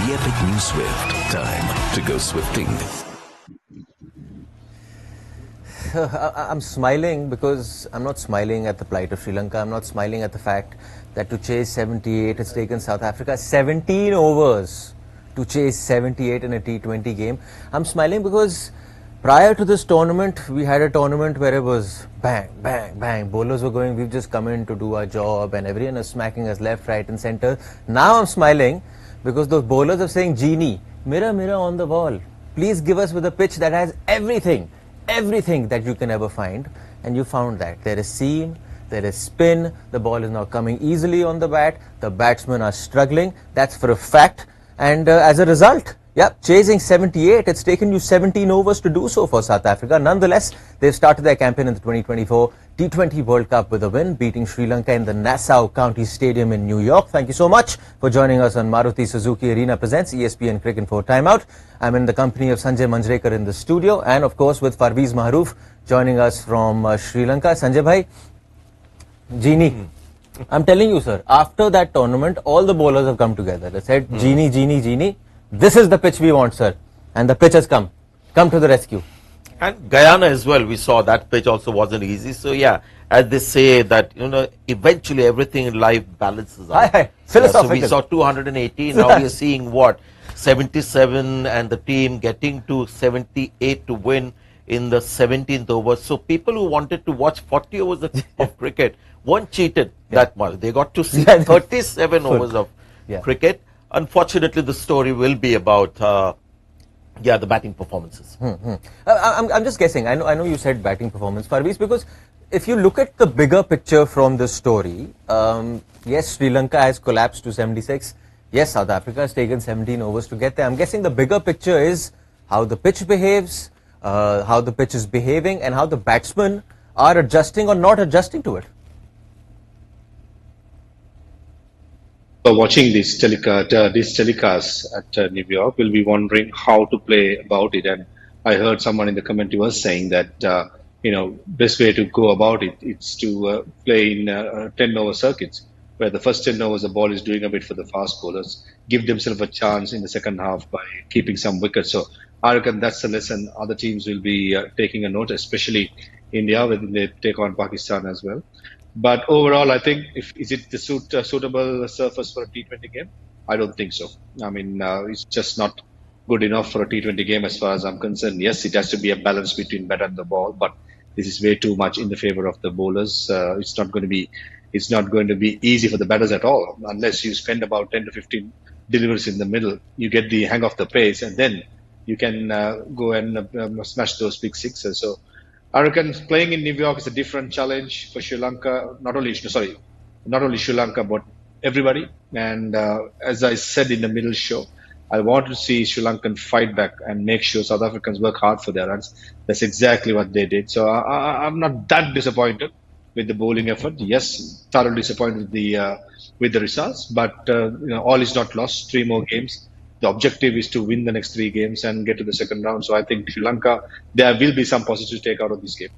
the epic new Swift. Time to go swifting. I'm smiling because I'm not smiling at the plight of Sri Lanka. I'm not smiling at the fact that to chase 78, it's taken South Africa 17 overs to chase 78 in a T20 game. I'm smiling because prior to this tournament, we had a tournament where it was bang, bang, bang. Bowlers were going, we've just come in to do our job, and everyone is smacking us left, right, and center. Now I'm smiling because those bowlers are saying, Genie, mirror, mirror on the wall. Please give us with a pitch that has everything that you can ever find, and you found that. There is seam, there is spin, the ball is now coming easily on the bat, the batsmen are struggling, that's for a fact, and as a result, chasing 78, it's taken you 17 overs to do so for South Africa. Nonetheless, they've started their campaign in the 2024 T20 World Cup with a win, beating Sri Lanka in the Nassau County Stadium in New York. Thank you so much for joining us on Maruti Suzuki Arena presents ESPN Cricket for Timeout. I'm in the company of Sanjay Manjrekar in the studio, and of course with Farveez Maharoof joining us from Sri Lanka. Sanjay bhai, Genie, I'm telling you sir, after that tournament, all the bowlers have come together. They said, Genie, Genie, Genie, this is the pitch we want, sir. And the pitch has come to the rescue. And Guyana as well, we saw that pitch also wasn't easy. So yeah, as they say that, eventually everything in life balances out. Philosophical. So we saw 218, now we are seeing what? 77 and the team getting to 78 to win in the 17th over. So people who wanted to watch 40 overs of cricket weren't cheated that much. They got to see 37 overs of cricket. Unfortunately, the story will be about the batting performances. I'm just guessing. I know you said batting performance, Farveez, because if you look at the bigger picture from this story, yes, Sri Lanka has collapsed to 76. Yes, South Africa has taken 17 overs to get there. I'm guessing the bigger picture is how the pitch behaves, how the pitch is behaving, and how the batsmen are adjusting or not adjusting to it. Watching these telecasts at New York, will be wondering how to play about it. And I heard someone in the commentary was saying that best way to go about it is to play in 10-over circuits, where the first 10 overs the ball is doing a bit for the fast bowlers, give themselves a chance in the second half by keeping some wickets. So I reckon that's the lesson other teams will be taking a note, especially India when they take on Pakistan as well. But overall, I think, is it the suitable surface for a T20 game? I don't think so. I mean, it's just not good enough for a T20 game as far as I'm concerned. Yes, it has to be a balance between bat and the ball, but this is way too much in the favor of the bowlers. It's not going to be easy for the batters at all, unless you spend about 10 to 15 deliveries in the middle. You get the hang of the pace, and then you can go and smash those big sixes. So I reckon playing in New York is a different challenge for Sri Lanka, not only Sri Lanka, but everybody. And as I said in the middle show, I want to see Sri Lankan fight back and make sure South Africans work hard for their runs. That's exactly what they did. So I'm not that disappointed with the bowling effort. Yes, thoroughly disappointed with the results, but all is not lost. 3 more games. The objective is to win the next 3 games and get to the second round. So I think Sri Lanka, there will be some positive take out of this game.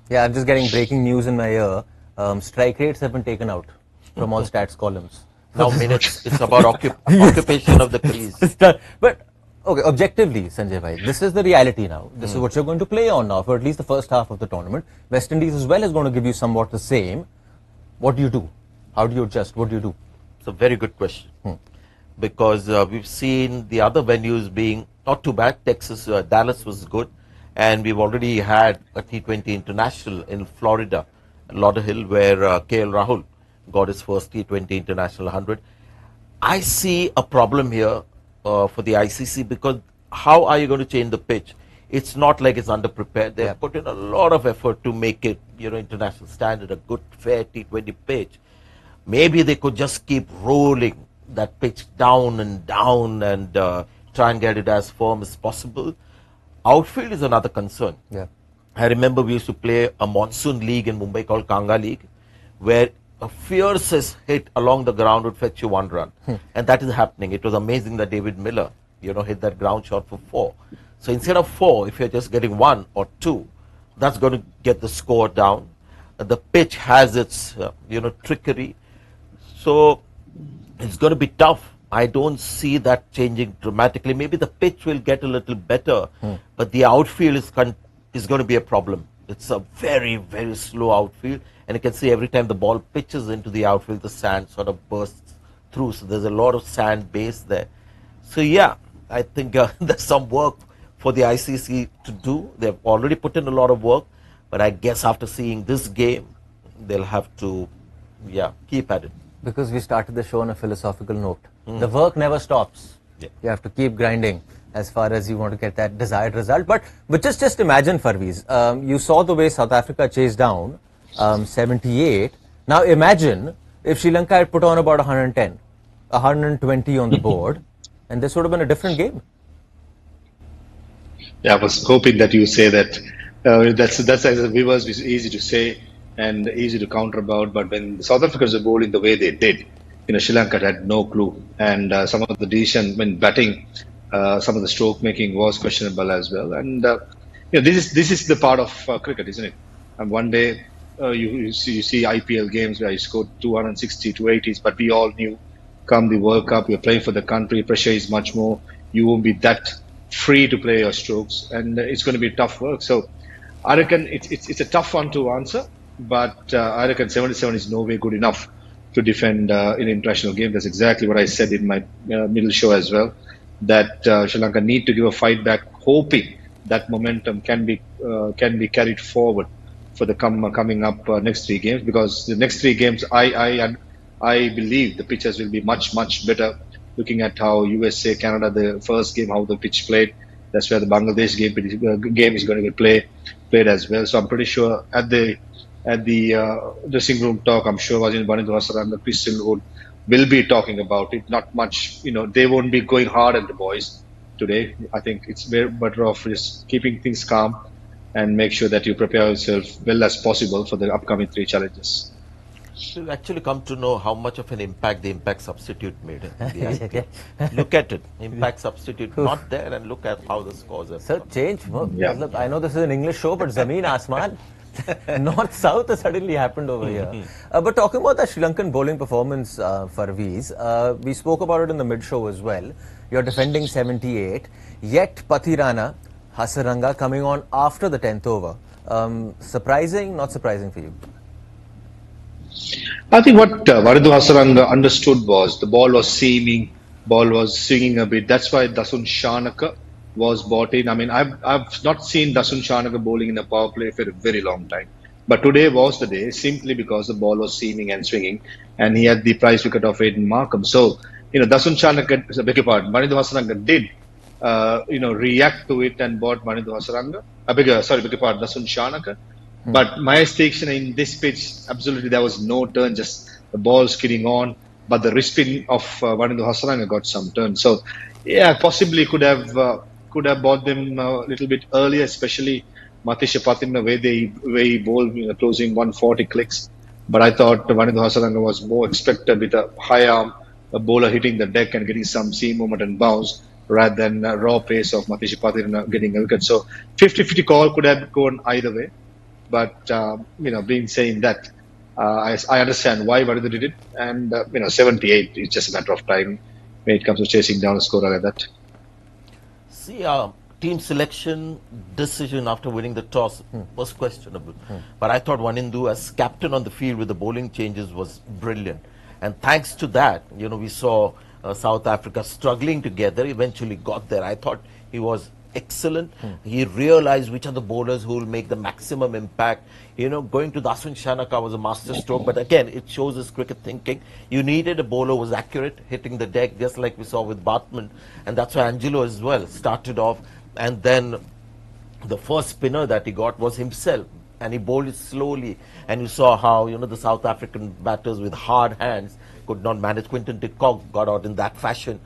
Yeah, I'm just getting breaking news in my ear. Strike rates have been taken out from all stats columns. Now minutes, it's about occupation of the crease. But, okay, objectively, Sanjay bhai, this is the reality now. This is what you're going to play on now for at least the first half of the tournament. West Indies as well is going to give you somewhat the same. What do you do? How do you adjust? What do you do? It's a very good question. Because we've seen the other venues being not too bad. Texas, Dallas was good. And we've already had a T20 International in Florida, Lauderhill, where KL Rahul got his first T20 International 100. I see a problem here for the ICC, because how are you going to change the pitch? It's not like it's underprepared. They've put in a lot of effort to make it, international standard, a good, fair T20 pitch. Maybe they could just keep rolling that pitch down and try and get it as firm as possible. Outfield is another concern. I remember we used to play a monsoon league in Mumbai called Kanga League, where a fiercest hit along the ground would fetch you 1 run. And that is happening. It was amazing that David Miller, hit that ground shot for 4. So instead of 4, if you're just getting 1 or 2, that's going to get the score down. The pitch has its, trickery. So it's going to be tough I don't see that changing dramatically. Maybe the pitch will get a little better, but the outfield is going to be a problem. It's a very, very slow outfield, and you can see every time the ball pitches into the outfield, the sand sort of bursts through. So there's a lot of sand base there. So yeah, I think there's some work for the ICC to do. They've already put in a lot of work, but I guess after seeing this game, they'll have to, keep at it. Because we started the show on a philosophical note. The work never stops. Yeah. You have to keep grinding as far as you want to get that desired result. But just imagine, Farveez, you saw the way South Africa chased down 78. Now imagine if Sri Lanka had put on about 110, 120 on the board, and this would have been a different game. Yeah, I was hoping that you say that. That's as a viewers, it's easy to say and easy to counter about. But when the South Africans were bowling the way they did, Sri Lanka had no clue. And some of the decision when batting, some of the stroke making was questionable as well. And this is the part of cricket, isn't it? And one day you see IPL games where you scored 260, 280s, but we all knew come the World Cup, you're playing for the country, pressure is much more. You won't be that free to play your strokes, and it's going to be tough work. So I reckon it's a tough one to answer, but I reckon 77 is no way good enough to defend in an international game. That's exactly what I said in my middle show as well, that Sri Lanka need to give a fight back, hoping that momentum can be carried forward for the coming up next 3 games, because the next 3 games I believe the pitches will be much better. Looking at how USA, Canada, the first game, how the pitch played, that's where the Bangladesh game is going to be played as well. So I'm pretty sure at the dressing room talk, I'm sure Arjun Pandit and Chris Silverwood will be talking about it. Not much, they won't be going hard at the boys today. I think it's better off just keeping things calm and make sure that you prepare yourself well as possible for the upcoming 3 challenges. We've actually come to know how much of an impact the impact substitute made in the IPL. Look at it. Impact substitute not there, and look at how the scores are. Sir, change. Yeah. Look, I know this is an English show, but Zameen Asman, North South has suddenly happened over here. But talking about the Sri Lankan bowling performance, Farveez, we spoke about it in the mid-show as well. You're defending 78, yet Pathirana, Hasaranga coming on after the 10th over. Surprising, not surprising for you? I think what Varidhu Hasaranga understood was the ball was seaming, ball was swinging a bit. That's why Dasun Shanaka was brought in. I mean, I've not seen Dasun Shanaka bowling in a power play for a very long time. But today was the day, simply because the ball was seaming and swinging, and he had the prize wicket of Aiden Markham. So, Dasun Shanaka, beg your pardon, Varidhu Hasaranga did, react to it and bought Varidhu Hasaranga. Beg your pardon, Dasun Shanaka. But my estimation in this pitch, absolutely there was no turn, just the ball skidding on. But the wrist spin of Varidhu Hasaranga got some turn. So, yeah, possibly could have bought them a little bit earlier, especially Matisha Patin, the way he bowled, closing 140 clicks. But I thought Varidhu Hasaranga was more expected with a high arm, a bowler hitting the deck and getting some seam movement and bounce, rather than raw pace of Matisha Patin getting a wicket. So 50-50 call could have gone either way. But, being saying that, I understand why Varidhu did it. And, 78 is just a matter of time when it comes to chasing down a scorer like that. See, team selection decision after winning the toss was questionable. But I thought Wanindu as captain on the field with the bowling changes was brilliant. And thanks to that, we saw South Africa struggling together, eventually got there. I thought he was excellent. He realized which are the bowlers who will make the maximum impact. Going to Dasun Shanaka was a master stroke, but again, it shows his cricket thinking. You needed a bowler who was accurate, hitting the deck, just like we saw with Bathman, and that's why Angelo as well started off. And then the first spinner that he got was himself, and he bowled it slowly. And you saw how the South African batters with hard hands could not manage. Quinton de Kock got out in that fashion.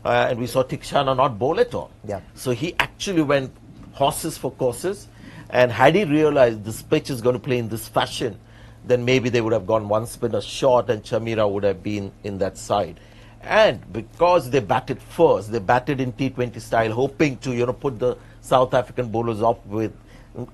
And we saw Tikshana not bowl at all. Yeah. So he actually went horses for courses. And had he realized this pitch is going to play in this fashion, then maybe they would have gone one spinner short and Chamira would have been in that side. And because they batted first, they batted in T20 style, hoping to put the South African bowlers off with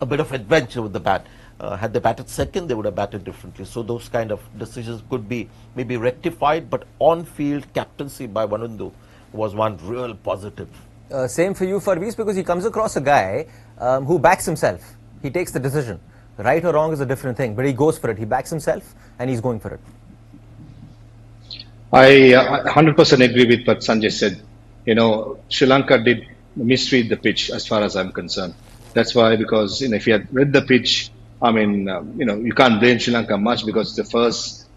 a bit of adventure with the bat. Had they batted second, they would have batted differently. So those kind of decisions could be maybe rectified, but on-field captaincy by Vanundu was one real positive. Same for you, Farveez, because he comes across a guy who backs himself. He takes the decision. Right or wrong is a different thing, but he goes for it. He backs himself and he's going for it. I 100% agree with what Sanjay said. Sri Lanka did misread the pitch as far as I'm concerned. That's why, because if you had read the pitch, you can't blame Sri Lanka much because the first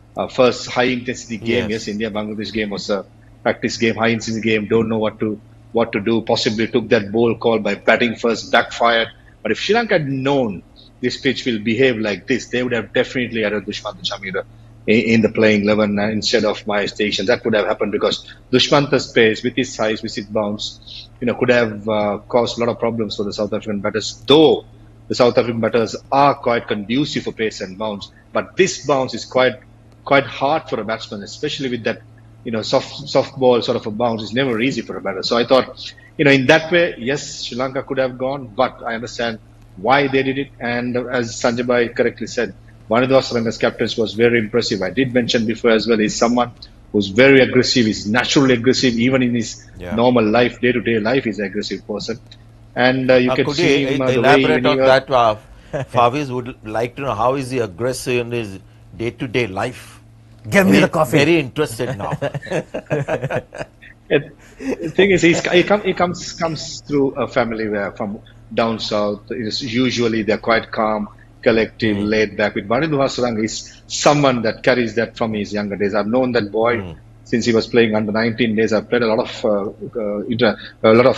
high intensity game. Yes, India Bangladesh game was a practice game, high intensity game. Don't know what to do. Possibly took that bold call by batting first, backfired. But if Sri Lanka had known this pitch will behave like this, they would have definitely added Dushmantha Chameera in the playing 11 instead of my station. That would have happened because Dushmantha's pace, with his size, with his bounce, could have caused a lot of problems for the South African batters. Though the South African batters are quite conducive for pace and bounce, but this bounce is quite hard for a batsman, especially with that soft ball sort of a bounce. Is never easy for a batter. So I thought, in that way, yes, Sri Lanka could have gone, but I understand why they did it. And as Sanjay Bhai correctly said, Vanundu Hasaranga's captaincy was very impressive. I did mention before as well, he's someone who's very aggressive. He's naturally aggressive, even in his normal life, day-to-day life, he's an aggressive person. And you can see him elaborate on that. Farveez would like to know how is he aggressive in his day-to-day life. Give me the coffee. Very interested now. The thing is, he comes through a family where from down south. Usually they're quite calm, collective, laid back. With Vanundu Hasaranga, is someone that carries that from his younger days. I've known that boy since he was playing under 19 days. I've played a lot of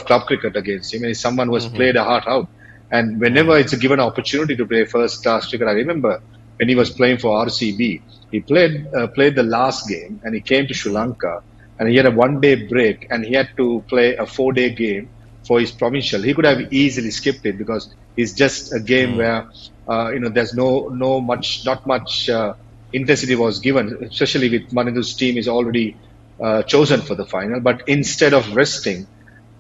club cricket against him. He's someone who has played a heart out. And whenever it's a given opportunity to play first class cricket, I remember when he was playing for RCB, he played the last game and he came to Sri Lanka and he had a 1-day break and he had to play a 4-day game for his provincial. He could have easily skipped it because it's just a game where there's not much intensity was given, especially with Vanundu's team is already chosen for the final. But instead of resting,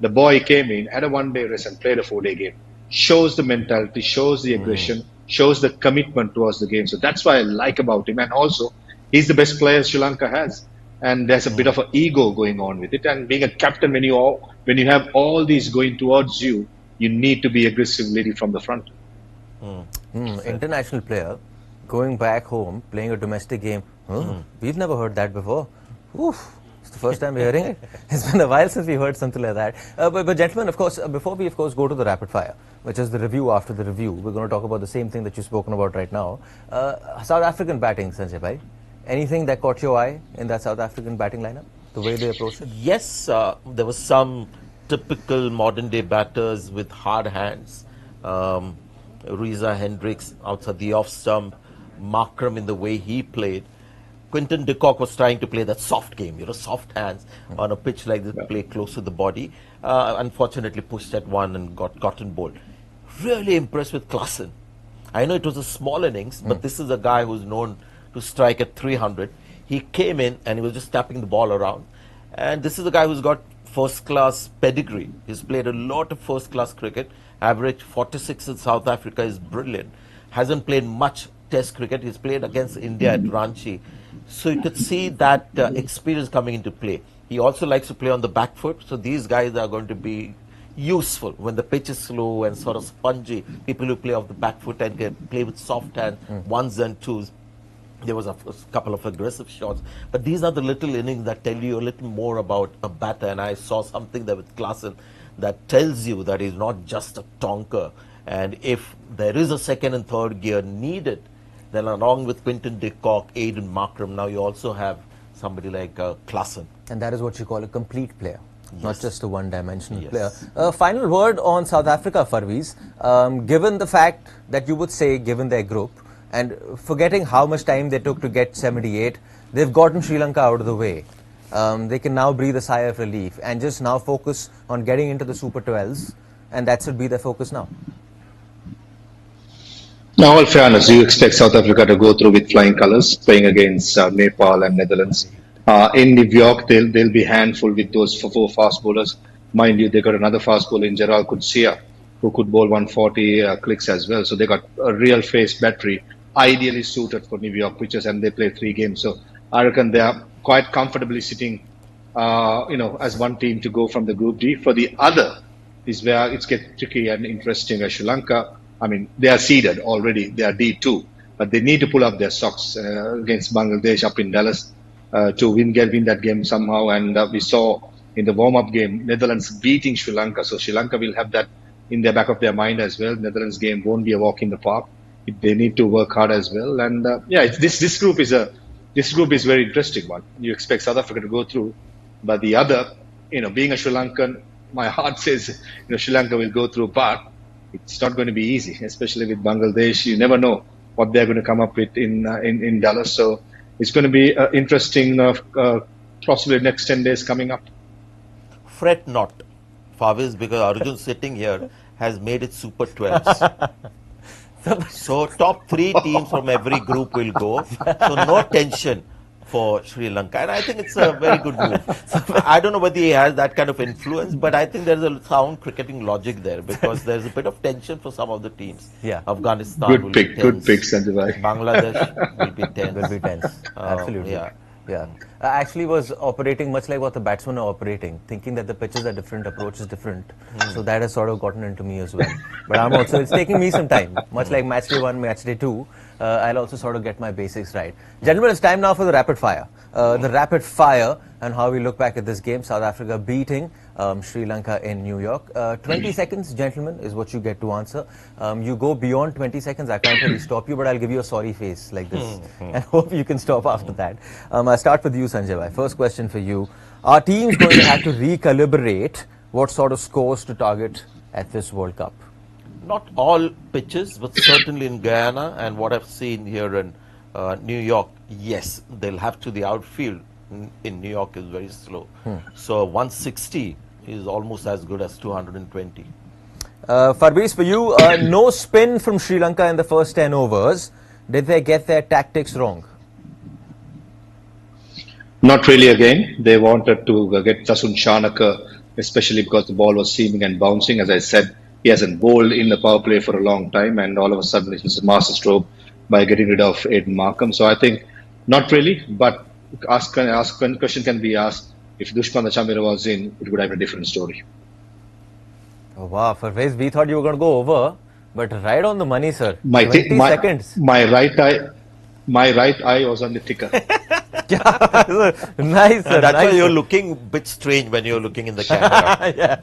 the boy came in, had a 1-day rest and played a 4-day game. Shows the mentality, shows the aggression, shows the commitment towards the game. So that's what I like about him. And also, he's the best player Sri Lanka has. And there's a bit of an ego going on with it. And being a captain, when you have all these going towards you, you need to be aggressive leading from the front. International player going back home, playing a domestic game. We've never heard that before. Oof. It's the first time we're hearing it. It's been a while since we heard something like that. But gentlemen, of course, before we go to the rapid fire, which is the review after the review, we're going to talk about the same thing that you've spoken about right now. South African batting, Sanjay Bhai. Anything that caught your eye in that South African batting lineup? The way they approached it? Yes, there was some typical modern day batters with hard hands. Reza Hendricks outside the off stump, Markram in the way he played. Quinton de Kock was trying to play that soft game, soft hands on a pitch like this, play close to the body. Unfortunately pushed at one and got gotten bowled. Really impressed with Klaasen. I know it was a small innings, but this is a guy who's known to strike at 300. He came in and he was just tapping the ball around. And this is a guy who's got first-class pedigree. He's played a lot of first-class cricket. Average 46 in South Africa is brilliant. Hasn't played much Test cricket. He's played against India at Ranchi. So you could see that experience coming into play. He also likes to play on the back foot. So these guys are going to be useful when the pitch is slow and sort of spongy. People who play off the back foot and can play with soft hands, ones and twos. There was a couple of aggressive shots. But these are the little innings that tell you a little more about a batter. And I saw something there with Klaasen that tells you that he's not just a tonker. And if there is a second and third gear needed, then along with Quinton de Kock, Aiden Markram, now you also have somebody like Klaasen. And that is what you call a complete player, not just a one-dimensional player. Final word on South Africa, Farveez. Given the fact that you would say, given their group, and forgetting how much time they took to get 78, they've gotten Sri Lanka out of the way. They can now breathe a sigh of relief and just now focus on getting into the Super 12s, and that should be their focus now. Now, all fairness, you expect South Africa to go through with flying colours, playing against Nepal and Netherlands. In New York, they'll be handful with those four fast bowlers. Mind you, they got another fast bowler in Gerald Coetzee, who could bowl 140 clicks as well. So they got a real face battery, ideally suited for New York pitches, and they play 3 games. So I reckon they are quite comfortably sitting, as one team to go from the Group D. For the other is where it's get tricky and interesting. Sri Lanka, I mean, they are seeded already. They are D2, but they need to pull up their socks against Bangladesh up in Dallas to win that game somehow. And we saw in the warm-up game, Netherlands beating Sri Lanka. So Sri Lanka will have that in the back of their mind as well. Netherlands game won't be a walk in the park. They need to work hard as well. And this group is very interesting one. You expect South Africa to go through, but the other, being a Sri Lankan, my heart says Sri Lanka will go through, but it's not going to be easy, especially with Bangladesh. You never know what they're going to come up with in Dallas. So it's going to be interesting, possibly next 10 days coming up. Fret not, Farveez, because Arjun sitting here has made it Super 12s. So top 3 teams from every group will go. So no tension for Sri Lanka. And I think it's a very good move. I don't know whether he has that kind of influence, but I think there's a sound cricketing logic there, because there's a bit of tension for some of the teams. Yeah. Afghanistan Good will pick, be tense. good pick, Sanjay. Bangladesh will be tense. Will be tense. Absolutely. Yeah. I actually was operating much like what the batsmen are operating, thinking that the pitches are different, approach is different. So that has sort of gotten into me as well. But it's taking me some time. Much like match day 1, match day 2, I'll also sort of get my basics right. Gentlemen, it's time now for the rapid fire. The rapid fire and how we look back at this game. South Africa beating Sri Lanka in New York. 20 seconds, gentlemen, is what you get to answer. You go beyond 20 seconds, I can't really stop you, but I'll give you a sorry face like this. And hope you can stop after that. I'll start with you, Sanjay. First question for you. Are teams going to have to recalibrate what sort of scores to target at this World Cup? Not all pitches, but certainly in Guyana and what I've seen here in New York, yes, they'll have to. The outfield in New York is very slow. So 160 is almost as good as 220. Farveez, for you, no spin from Sri Lanka in the first 10 overs. Did they get their tactics wrong? Not really again. They wanted to get Tasun Shanaka, especially because the ball was seaming and bouncing. As I said, he hasn't bowled in the power play for a long time, and all of a sudden it's a masterstroke by getting rid of Aiden Markham. So I think not really, but question can be asked, if Dushman Chamira was in, it would have a different story. Oh, wow, Farveez, we thought you were going to go over, but right on the money, sir. My 20 seconds. My right eye was on the ticker. Nice, sir. That's nice, why you're sir. looking a bit strange when you're looking in the camera.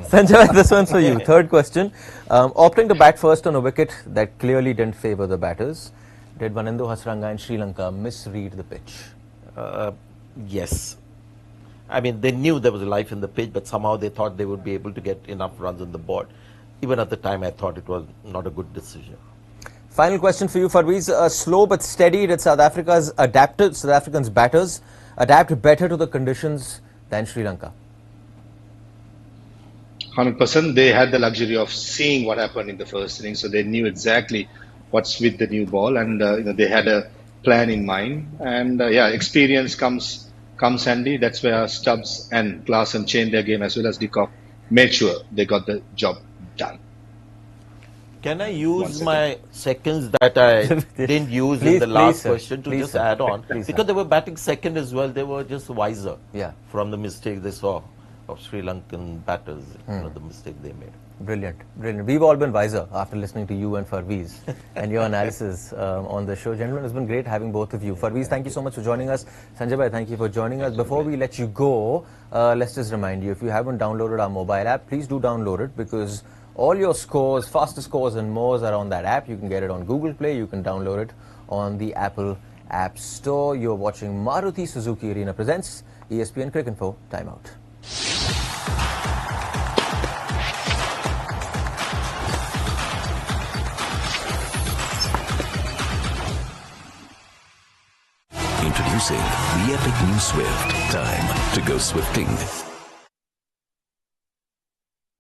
Sanjay, this one's for you. Third question. Opting to bat first on a wicket that clearly didn't favour the batters. Did Vanendu Hasaranga and Sri Lanka misread the pitch? Yes. I mean, they knew there was life in the pitch, but somehow they thought they would be able to get enough runs on the board. Even at the time, I thought it was not a good decision. Final question for you, Farveez. Slow but steady, did South Africa's batters adapt better to the conditions than Sri Lanka? 100%. They had the luxury of seeing what happened in the first inning, so they knew exactly what's with the new ball, and they had a plan in mind. And experience comes handy. That's where Stubbs and Klaasen changed their game, as well as De Kock made sure they got the job done. Can I use my seconds that I didn't use in the last question to just add on? Because they were batting second as well, they were just wiser from the mistake they saw of Sri Lankan batters, the mistake they made. Brilliant, brilliant. We've all been wiser after listening to you and Farveez and your analysis on the show. Gentlemen, it's been great having both of you. Farveez, thank you so much for joining us. Sanjay bhai, thank you for joining us. Before we let you go, let's just remind you, if you haven't downloaded our mobile app, please do download it, because all your scores, faster scores and more are on that app. You can get it on Google Play. You can download it on the Apple App Store. You're watching Maruti Suzuki Arena presents ESPN Cricket Info Timeout. Introducing the epic new Swift. Time to go swifting.